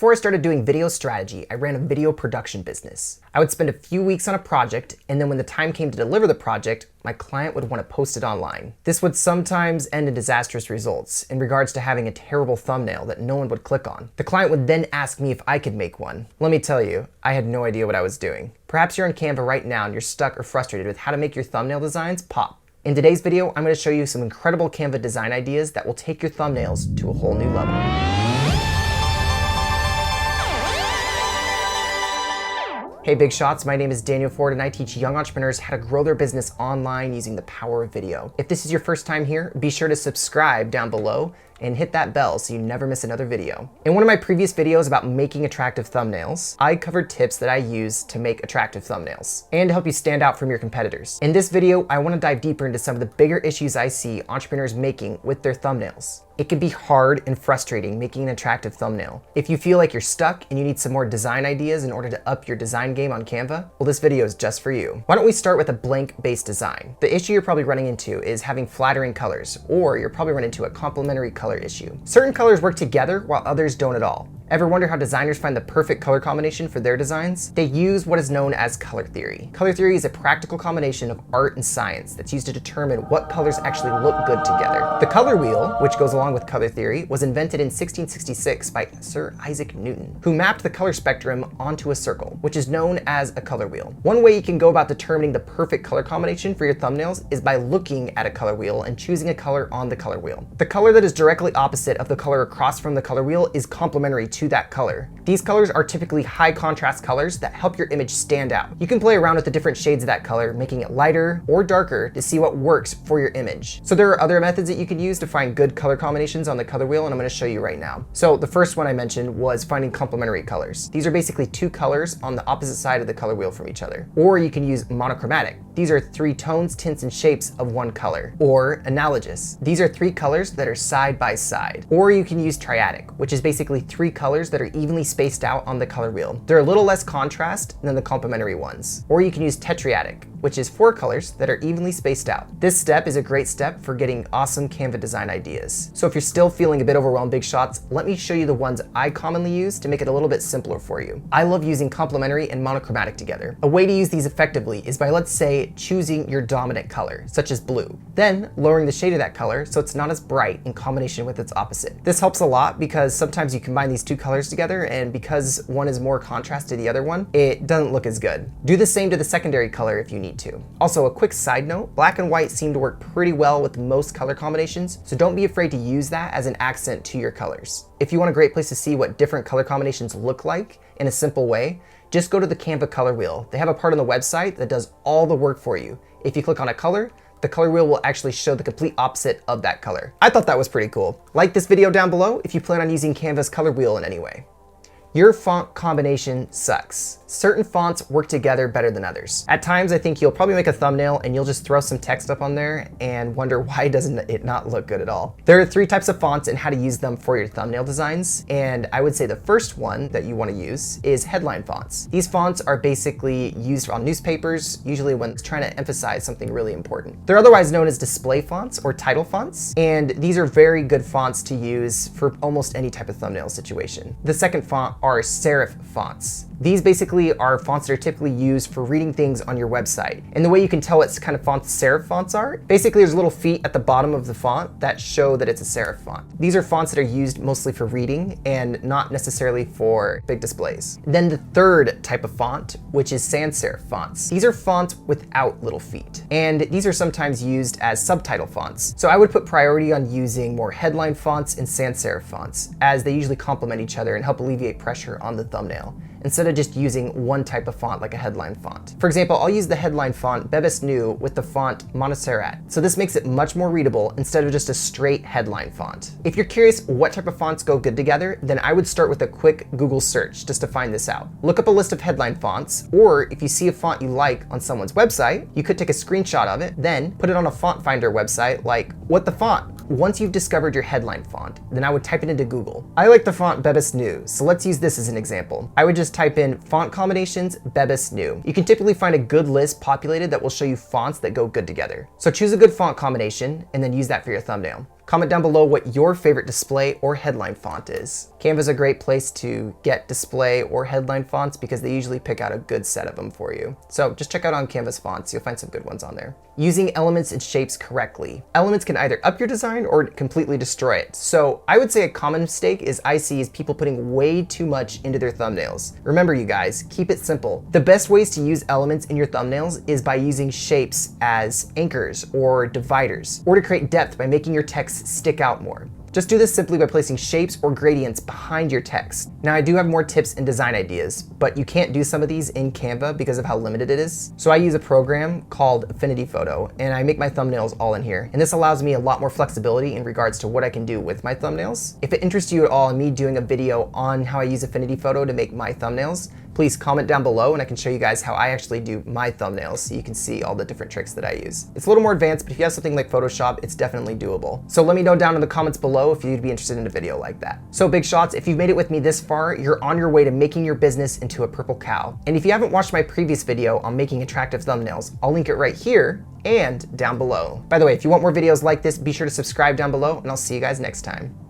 Before I started doing video strategy, I ran a video production business. I would spend a few weeks on a project, and then when the time came to deliver the project, my client would want to post it online. This would sometimes end in disastrous results in regards to having a terrible thumbnail that no one would click on. The client would then ask me if I could make one. Let me tell you, I had no idea what I was doing. Perhaps you're on Canva right now and you're stuck or frustrated with how to make your thumbnail designs pop. In today's video, I'm going to show you some incredible Canva design ideas that will take your thumbnails to a whole new level. Hey Big Shots, my name is Daniel Ford and I teach young entrepreneurs how to grow their business online using the power of video. If this is your first time here, be sure to subscribe down below and hit that bell so you never miss another video. In one of my previous videos about making attractive thumbnails, I covered tips that I use to make attractive thumbnails and to help you stand out from your competitors. In this video, I want to dive deeper into some of the bigger issues I see entrepreneurs making with their thumbnails. It can be hard and frustrating making an attractive thumbnail. If you feel like you're stuck and you need some more design ideas in order to up your design game on Canva, well, this video is just for you. Why don't we start with a blank-based design? The issue you're probably running into is having flattering colors, or you're probably running into a complementary color issue. Certain colors work together while others don't at all. Ever wonder how designers find the perfect color combination for their designs? They use what is known as color theory. Color theory is a practical combination of art and science that's used to determine what colors actually look good together. The color wheel, which goes along with color theory, was invented in 1666 by Sir Isaac Newton, who mapped the color spectrum onto a circle, which is known as a color wheel. One way you can go about determining the perfect color combination for your thumbnails is by looking at a color wheel and choosing a color on the color wheel. The color that is directly opposite of the color across from the color wheel is complementary to that color. These colors are typically high contrast colors that help your image stand out. You can play around with the different shades of that color, making it lighter or darker to see what works for your image. So there are other methods that you can use to find good color combinations on the color wheel, and I'm going to show you right now. So the first one I mentioned was finding complementary colors. These are basically two colors on the opposite side of the color wheel from each other. Or you can use monochromatic. These are three tones, tints, and shapes of one color. Or analogous. These are three colors that are side by side. Or you can use triadic, which is basically three colors that are evenly spaced out on the color wheel. They're a little less contrast than the complementary ones. Or you can use tetradic, which is four colors that are evenly spaced out. This step is a great step for getting awesome Canva design ideas. So if you're still feeling a bit overwhelmed, Big Shots, let me show you the ones I commonly use to make it a little bit simpler for you. I love using complementary and monochromatic together. A way to use these effectively is by, let's say, choosing your dominant color, such as blue, then lowering the shade of that color so it's not as bright in combination with its opposite. This helps a lot because sometimes you combine these two colors together, and because one is more contrast to the other one, it doesn't look as good. Do the same to the secondary color if you need to. Also, a quick side note, black and white seem to work pretty well with most color combinations, so don't be afraid to use that as an accent to your colors. If you want a great place to see what different color combinations look like in a simple way, just go to the Canva color wheel. They have a part on the website that does all the work for you. If you click on a color, the color wheel will actually show the complete opposite of that color. I thought that was pretty cool. Like this video down below if you plan on using Canva's color wheel in any way. Your font combination sucks. Certain fonts work together better than others. At times, I think you'll probably make a thumbnail and you'll just throw some text up on there and wonder why doesn't it not look good at all. There are three types of fonts and how to use them for your thumbnail designs. And I would say the first one that you want to use is headline fonts. These fonts are basically used on newspapers, usually when it's trying to emphasize something really important. They're otherwise known as display fonts or title fonts. And these are very good fonts to use for almost any type of thumbnail situation. The second font are serif fonts. These basically are fonts that are typically used for reading things on your website. And the way you can tell what kind of fonts serif fonts are, basically there's little feet at the bottom of the font that show that it's a serif font. These are fonts that are used mostly for reading and not necessarily for big displays. Then the third type of font, which is sans serif fonts. These are fonts without little feet. And these are sometimes used as subtitle fonts. So I would put priority on using more headline fonts and sans serif fonts, as they usually complement each other and help alleviate pressure on the thumbnail, instead of just using one type of font like a headline font. For example, I'll use the headline font Bebas New with the font Montserrat. So this makes it much more readable instead of just a straight headline font. If you're curious what type of fonts go good together, then I would start with a quick Google search just to find this out. Look up a list of headline fonts, or if you see a font you like on someone's website, you could take a screenshot of it, then put it on a font finder website like what the font. Once you've discovered your headline font, then I would type it into Google. I like the font Bebas New, so let's use this as an example. I would just type in font combinations Bebas New. You can typically find a good list populated that will show you fonts that go good together. So choose a good font combination and then use that for your thumbnail. Comment down below what your favorite display or headline font is. Canva is a great place to get display or headline fonts because they usually pick out a good set of them for you. So just check out on Canva's fonts, you'll find some good ones on there. Using elements and shapes correctly. Elements can either up your design or completely destroy it. So I would say a common mistake I see is people putting way too much into their thumbnails. Remember you guys, keep it simple. The best ways to use elements in your thumbnails is by using shapes as anchors or dividers, or to create depth by making your text stick out more. Just do this simply by placing shapes or gradients behind your text. Now I do have more tips and design ideas, but you can't do some of these in Canva because of how limited it is. So I use a program called Affinity Photo, and I make my thumbnails all in here. And this allows me a lot more flexibility in regards to what I can do with my thumbnails. If it interests you at all in me doing a video on how I use Affinity Photo to make my thumbnails, please comment down below and I can show you guys how I actually do my thumbnails so you can see all the different tricks that I use. It's a little more advanced, but if you have something like Photoshop, it's definitely doable. So let me know down in the comments below if you'd be interested in a video like that. So big shots, if you've made it with me this far, you're on your way to making your business into a purple cow. And if you haven't watched my previous video on making attractive thumbnails, I'll link it right here and down below. By the way, if you want more videos like this, be sure to subscribe down below and I'll see you guys next time.